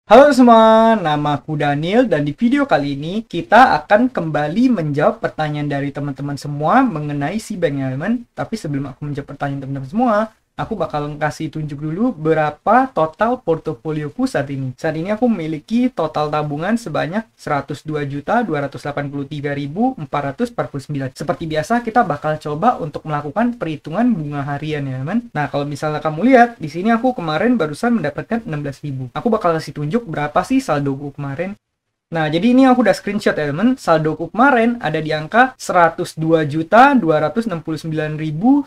Halo semua, nama aku Daniel dan di video kali ini kita akan kembali menjawab pertanyaan dari teman-teman semua mengenai si bank elemen. Tapi sebelum aku menjawab pertanyaan teman-teman semua, aku bakal kasih tunjuk dulu berapa total portofolioku saat ini. Saat ini aku memiliki total tabungan sebanyak 102.283.449. Seperti biasa kita bakal coba untuk melakukan perhitungan bunga harian ya teman. Nah, kalau misalnya kamu lihat di sini aku kemarin barusan mendapatkan 16.000. Aku bakal kasih tunjuk berapa sih saldoku kemarin. Nah, jadi ini aku udah screenshot ya, teman. Saldoku kemarin ada di angka 102.269.999.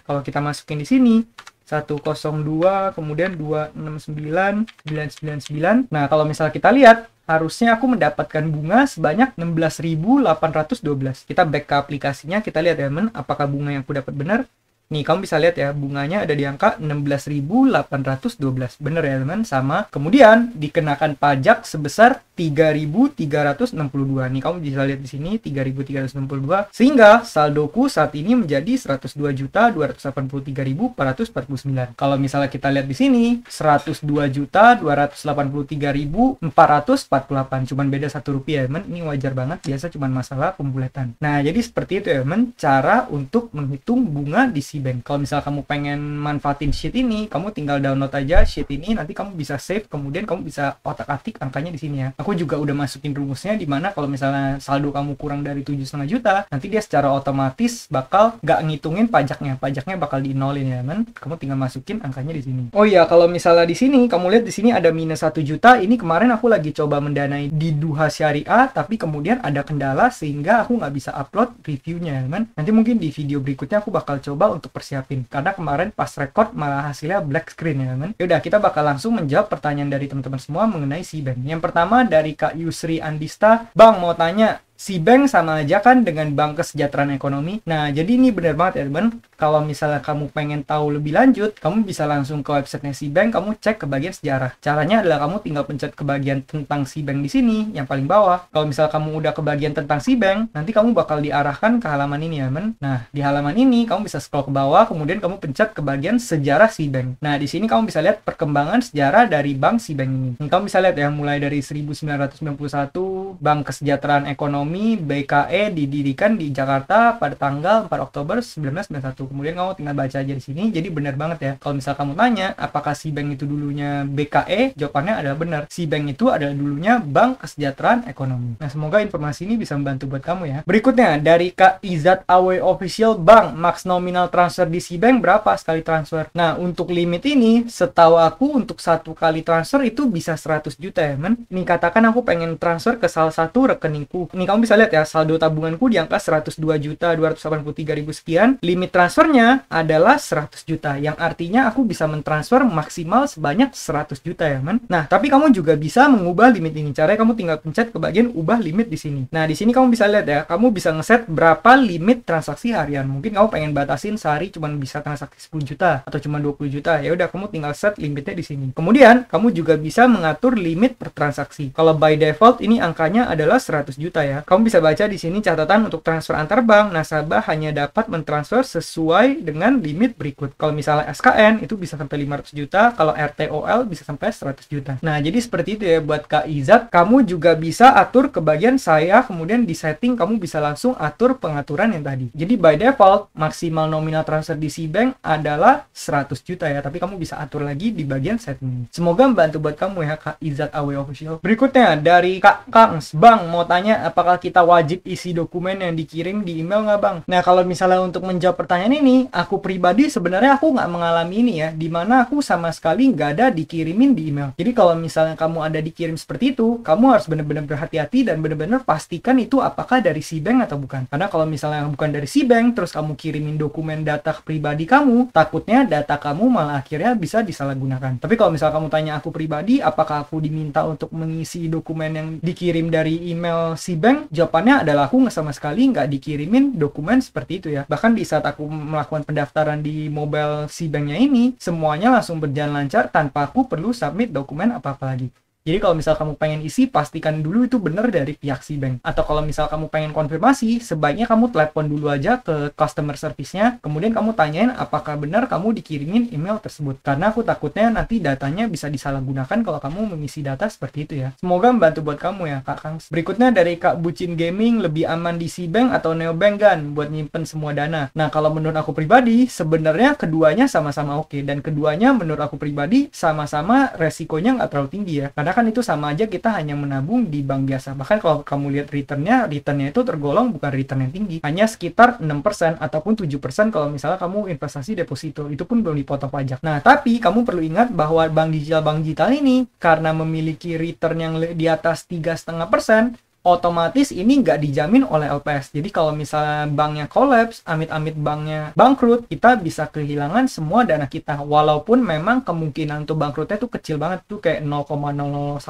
Kalau kita masukin di sini 102 kemudian 269.999. Nah, kalau misalnya kita lihat harusnya aku mendapatkan bunga sebanyak 16.812. Kita back ke aplikasinya, kita lihat ya, teman, apakah bunga yang aku dapat benar. Nih, kamu bisa lihat ya, bunganya ada di angka 16.812. Bener ya, teman? Sama. Kemudian, dikenakan pajak sebesar 3.362. Nih, kamu bisa lihat di sini, 3.362. Sehingga, saldoku saat ini menjadi 102.283.449. Kalau misalnya kita lihat di sini, 102.283.448. Cuman beda Rp1, teman. Ini wajar banget, biasa cuman masalah pembuletan. Nah, jadi seperti itu ya, teman. Cara untuk menghitung bunga di bank. Kalau misal kamu pengen manfaatin sheet ini, kamu tinggal download aja sheet ini, nanti kamu bisa save, kemudian kamu bisa otak-atik angkanya di sini ya. Aku juga udah masukin rumusnya, di mana kalau misalnya saldo kamu kurang dari 7,5 juta, nanti dia secara otomatis bakal nggak ngitungin pajaknya bakal di nolin ya, teman. Kamu tinggal masukin angkanya di sini. Oh iya, kalau misalnya di sini, kamu lihat di sini ada minus 1 juta, ini kemarin aku lagi coba mendanai di Duha Syariah, tapi kemudian ada kendala sehingga aku nggak bisa upload reviewnya, teman. Nanti mungkin di video berikutnya aku bakal coba untuk persiapin, karena kemarin pas record malah hasilnya black screen ya teman. Yaudah, kita bakal langsung menjawab pertanyaan dari teman-teman semua mengenai si bank. Yang pertama dari Kak Yusri Andista, Bang mau tanya, si bank sama aja kan dengan Bank Kesejahteraan Ekonomi? Nah, jadi ini benar banget ya teman. Kalau misalnya kamu pengen tahu lebih lanjut, kamu bisa langsung ke websitenya si bank, kamu cek ke bagian sejarah. Caranya adalah kamu tinggal pencet ke bagian tentang si bank di sini, yang paling bawah. Kalau misalnya kamu udah ke bagian tentang si bank, nanti kamu bakal diarahkan ke halaman ini ya teman. Nah, di halaman ini kamu bisa scroll ke bawah, kemudian kamu pencet ke bagian sejarah si bank. Nah, di sini kamu bisa lihat perkembangan sejarah dari bank si bank ini. Kamu bisa lihat ya, mulai dari 1991, Bank Kesejahteraan Ekonomi BKE didirikan di Jakarta pada tanggal 4 Oktober 1991. Kemudian kamu tinggal baca aja di sini. Jadi benar banget ya. Kalau misal kamu tanya apakah si bank itu dulunya BKE, jawabannya adalah benar. Si bank itu adalah dulunya Bank Kesejahteraan Ekonomi. Nah, semoga informasi ini bisa membantu buat kamu ya. Berikutnya dari Kak Izat Awe Official, Bang, max nominal transfer di si bank berapa sekali transfer? Nah, untuk limit ini setahu aku untuk satu kali transfer itu bisa 100 juta ya, men. Ini katakan aku pengen transfer ke salah satu rekeningku. Ini kamu bisa lihat ya, saldo tabunganku di angka 102.283.000 sekian. Limit transfernya adalah 100 juta, yang artinya aku bisa mentransfer maksimal sebanyak 100 juta ya, men. Nah, tapi kamu juga bisa mengubah limit ini. Caranya kamu tinggal pencet ke bagian ubah limit di sini. Nah, di sini kamu bisa lihat ya, kamu bisa ngeset berapa limit transaksi harian. Mungkin kamu pengen batasin sehari cuma bisa transaksi 10 juta atau cuma 20 juta. Ya udah, kamu tinggal set limitnya di sini. Kemudian, kamu juga bisa mengatur limit per transaksi. Kalau by default ini angkanya adalah 100 juta ya. Kamu bisa baca di sini catatan untuk transfer antar bank, nasabah hanya dapat mentransfer sesuai dengan limit berikut. Kalau misalnya SKN itu bisa sampai 500 juta, kalau RTOL bisa sampai 100 juta. Nah, jadi seperti itu ya buat Kak Izat. Kamu juga bisa atur ke bagian saya, kemudian di setting kamu bisa langsung atur pengaturan yang tadi. Jadi by default maksimal nominal transfer di si bank adalah 100 juta ya, tapi kamu bisa atur lagi di bagian setting. Semoga membantu buat kamu ya Kak Izat Awe Official. Berikutnya dari Kak Kangs, Bang mau tanya apakah kita wajib isi dokumen yang dikirim di email nggak Bang? Nah, kalau misalnya untuk menjawab pertanyaan ini, aku pribadi sebenarnya aku nggak mengalami ini ya, dimana aku sama sekali nggak ada dikirimin di email. Jadi kalau misalnya kamu ada dikirim seperti itu, kamu harus benar-benar berhati-hati dan benar-benar pastikan itu apakah dari si bank atau bukan. Karena kalau misalnya bukan dari si bank, terus kamu kirimin dokumen data pribadi kamu, takutnya data kamu malah akhirnya bisa disalahgunakan. Tapi kalau misalnya kamu tanya aku pribadi, apakah aku diminta untuk mengisi dokumen yang dikirim dari email si bank? Jawabannya adalah aku sama sekali nggak dikirimin dokumen seperti itu ya. Bahkan di saat aku melakukan pendaftaran di mobile si banknya ini, semuanya langsung berjalan lancar tanpa aku perlu submit dokumen apa-apa lagi. Jadi kalau misal kamu pengen isi, pastikan dulu itu benar dari pihak si bank. Atau kalau misal kamu pengen konfirmasi, sebaiknya kamu telepon dulu aja ke customer service-nya, kemudian kamu tanyain apakah benar kamu dikirimin email tersebut. Karena aku takutnya nanti datanya bisa disalahgunakan kalau kamu mengisi data seperti itu ya. Semoga membantu buat kamu ya, Kak Kang. Berikutnya dari Kak Bucin Gaming, lebih aman di si bank atau neobank kan buat nyimpen semua dana. Nah, kalau menurut aku pribadi, sebenarnya keduanya sama-sama oke. Dan keduanya menurut aku pribadi sama-sama resikonya nggak terlalu tinggi ya. Karena kan itu sama aja kita hanya menabung di bank biasa. Bahkan kalau kamu lihat returnnya itu tergolong bukan return yang tinggi. Hanya sekitar 6% ataupun 7% kalau misalnya kamu investasi deposito. Itu pun belum dipotong pajak. Nah, tapi kamu perlu ingat bahwa bank digital ini karena memiliki return yang di atas 3,5%, otomatis ini nggak dijamin oleh LPS. Jadi kalau misalnya banknya collapse, amit-amit banknya bangkrut, kita bisa kehilangan semua dana kita. Walaupun memang kemungkinan untuk bangkrutnya itu kecil banget, tuh kayak 0,001%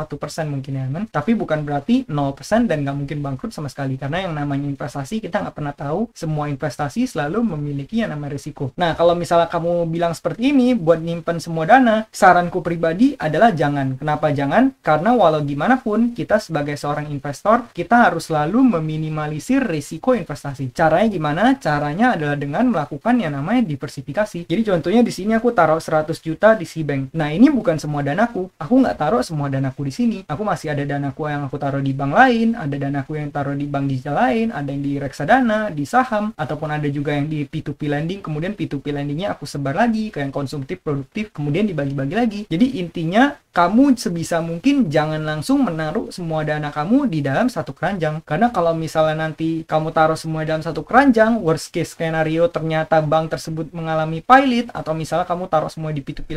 mungkin ya, kan? Tapi bukan berarti 0% dan nggak mungkin bangkrut sama sekali. Karena yang namanya investasi, kita nggak pernah tahu. Semua investasi selalu memiliki yang namanya risiko. Nah, kalau misalnya kamu bilang seperti ini, buat nyimpen semua dana, saranku pribadi adalah jangan. Kenapa jangan? Karena walau gimana pun, kita sebagai seorang investor, kita harus selalu meminimalisir risiko investasi. Caranya gimana? Caranya adalah dengan melakukan yang namanya diversifikasi. Jadi contohnya di sini aku taruh 100 juta di si bank. Nah, ini bukan semua danaku. Aku nggak taruh semua danaku di sini. Aku masih ada danaku yang aku taruh di bank lain, ada danaku yang taruh di bank digital lain, ada yang di reksadana, di saham, ataupun ada juga yang di P2P lending. Kemudian P2P lendingnya aku sebar lagi ke yang konsumtif, produktif, kemudian dibagi-bagi lagi. Jadi intinya kamu sebisa mungkin jangan langsung menaruh semua dana kamu di dalam satu keranjang. Karena kalau misalnya nanti kamu taruh semua dalam satu keranjang, worst case scenario ternyata bank tersebut mengalami pilot, atau misalnya kamu taruh semua di P2P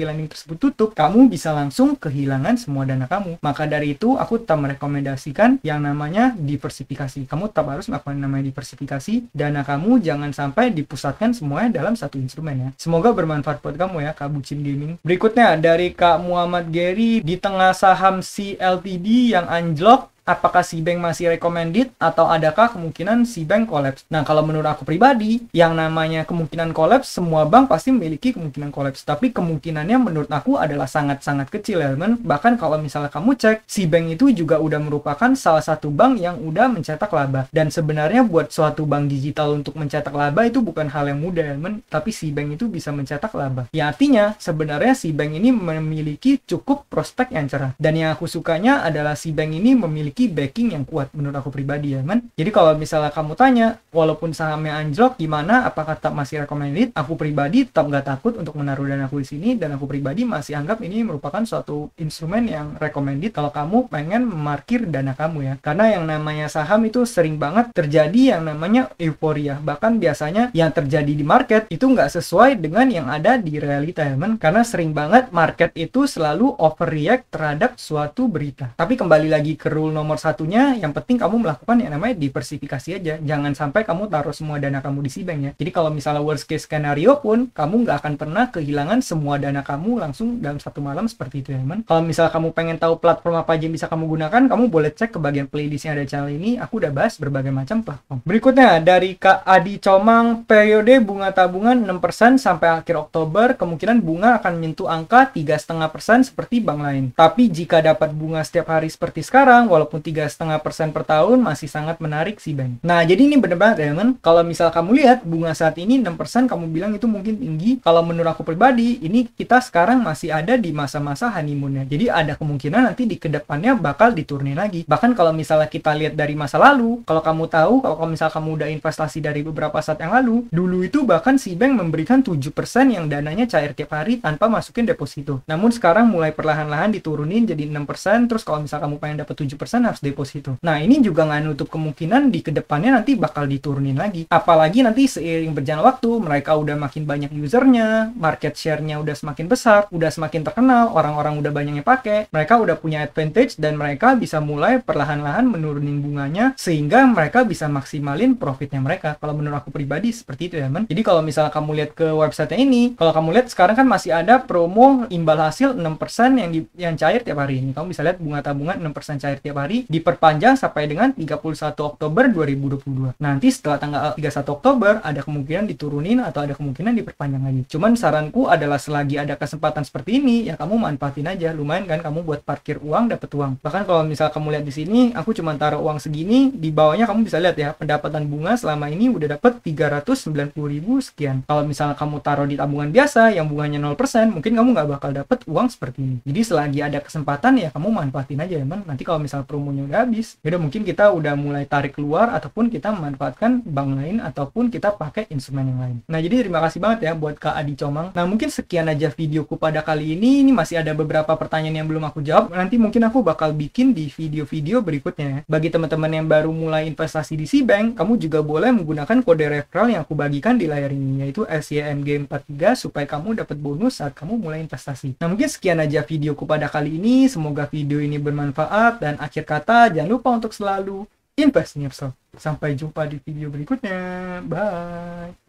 lending tersebut tutup, kamu bisa langsung kehilangan semua dana kamu. Maka dari itu, aku tetap merekomendasikan yang namanya diversifikasi. Kamu tetap harus melakukan yang namanya diversifikasi. Dana kamu jangan sampai dipusatkan semuanya dalam satu instrumen ya. Semoga bermanfaat buat kamu ya, Kak Bucin Gaming. Berikutnya dari Kak Muhammad Gary, di tengah saham CLTD yang anjlok, apakah si bank masih recommended atau adakah kemungkinan si bank collapse? Nah, kalau menurut aku pribadi, yang namanya kemungkinan collapse, semua bank pasti memiliki kemungkinan collapse. Tapi kemungkinannya menurut aku adalah sangat-sangat kecil ya, teman. Bahkan kalau misalnya kamu cek, si bank itu juga udah merupakan salah satu bank yang udah mencetak laba. Dan sebenarnya buat suatu bank digital untuk mencetak laba itu bukan hal yang mudah ya, teman. Tapi si bank itu bisa mencetak laba. Ya artinya, sebenarnya si bank ini memiliki cukup prospek yang cerah. Dan yang aku sukanya adalah si bank ini memiliki backing yang kuat menurut aku pribadi ya, man. Jadi kalau misalnya kamu tanya, walaupun sahamnya anjlok gimana, apakah tetap masih recommended? Aku pribadi tetap nggak takut untuk menaruh dana aku di sini, dan aku pribadi masih anggap ini merupakan suatu instrumen yang recommended kalau kamu pengen memarkir dana kamu ya. Karena yang namanya saham itu sering banget terjadi yang namanya euforia. Bahkan biasanya yang terjadi di market itu nggak sesuai dengan yang ada di realita ya, man. Karena sering banget market itu selalu overreact terhadap suatu berita. Tapi kembali lagi ke rule nomor satunya, yang penting kamu melakukan yang namanya diversifikasi aja. Jangan sampai kamu taruh semua dana kamu di si bank ya. Jadi kalau misalnya worst case scenario pun, kamu nggak akan pernah kehilangan semua dana kamu langsung dalam satu malam seperti itu ya, man. Kalau misalnya kamu pengen tahu platform apa aja yang bisa kamu gunakan, kamu boleh cek ke bagian playlist yang ada channel ini. Aku udah bahas berbagai macam platform. Berikutnya dari Kak Adi Comang, periode bunga tabungan 6% sampai akhir Oktober, kemungkinan bunga akan menyentuh angka 3,5% seperti bank lain. Tapi jika dapat bunga setiap hari seperti sekarang, walaupun 3,5% per tahun, masih sangat menarik si bank. Nah, jadi ini bener banget ya, teman. Kalau misal kamu lihat bunga saat ini 6%, kamu bilang itu mungkin tinggi. Kalau menurut aku pribadi, ini kita sekarang masih ada di masa-masa honeymoon-nya. Jadi ada kemungkinan nanti di kedepannya bakal diturunin lagi. Bahkan kalau misalnya kita lihat dari masa lalu, kalau kamu tahu, kalau misal kamu udah investasi dari beberapa saat yang lalu, dulu itu bahkan si bank memberikan 7% yang dananya cair tiap hari tanpa masukin deposito. Namun sekarang mulai perlahan-lahan diturunin jadi 6%, terus kalau misal kamu pengen dapat 7% harus deposito. Nah, ini juga nggak nutup kemungkinan di kedepannya nanti bakal diturunin lagi. Apalagi nanti seiring berjalan waktu, mereka udah makin banyak usernya, market share-nya udah semakin besar, udah semakin terkenal, orang-orang udah banyak yang pakai, mereka udah punya advantage, dan mereka bisa mulai perlahan-lahan menurunin bunganya, sehingga mereka bisa maksimalin profitnya mereka. Kalau menurut aku pribadi seperti itu ya, man. Jadi kalau misalnya kamu lihat ke website ini, kalau kamu lihat sekarang kan masih ada promo imbal hasil 6% yang cair tiap hari ini. Kamu bisa lihat bunga tabungan 6% cair tiap hari hari diperpanjang sampai dengan 31 Oktober 2022. Nanti setelah tanggal 31 Oktober ada kemungkinan diturunin atau ada kemungkinan diperpanjang lagi. Cuman saranku adalah selagi ada kesempatan seperti ini ya kamu manfaatin aja. Lumayan kan kamu buat parkir uang, dapat uang. Bahkan kalau misal kamu lihat di sini aku cuma taruh uang segini, di bawahnya kamu bisa lihat ya pendapatan bunga selama ini udah dapat 390.000 sekian. Kalau misalnya kamu taruh di tabungan biasa yang bunganya 0%, mungkin kamu nggak bakal dapat uang seperti ini. Jadi selagi ada kesempatan ya kamu manfaatin aja ya man. Nanti kalau misal promonya udah habis, ya udah mungkin kita udah mulai tarik keluar ataupun kita memanfaatkan bank lain ataupun kita pakai instrumen yang lain. Nah jadi terima kasih banget ya buat Kak Adi Comang. Nah mungkin sekian aja videoku pada kali ini. Ini masih ada beberapa pertanyaan yang belum aku jawab. Nanti mungkin aku bakal bikin di video-video berikutnya. Bagi teman-teman yang baru mulai investasi di SeaBank, kamu juga boleh menggunakan kode referral yang aku bagikan di layar ini, yaitu SYMG43, supaya kamu dapat bonus saat kamu mulai investasi. Nah mungkin sekian aja videoku pada kali ini. Semoga video ini bermanfaat, dan akhir kata jangan lupa untuk selalu invest in yourself. Sampai jumpa di video berikutnya. Bye.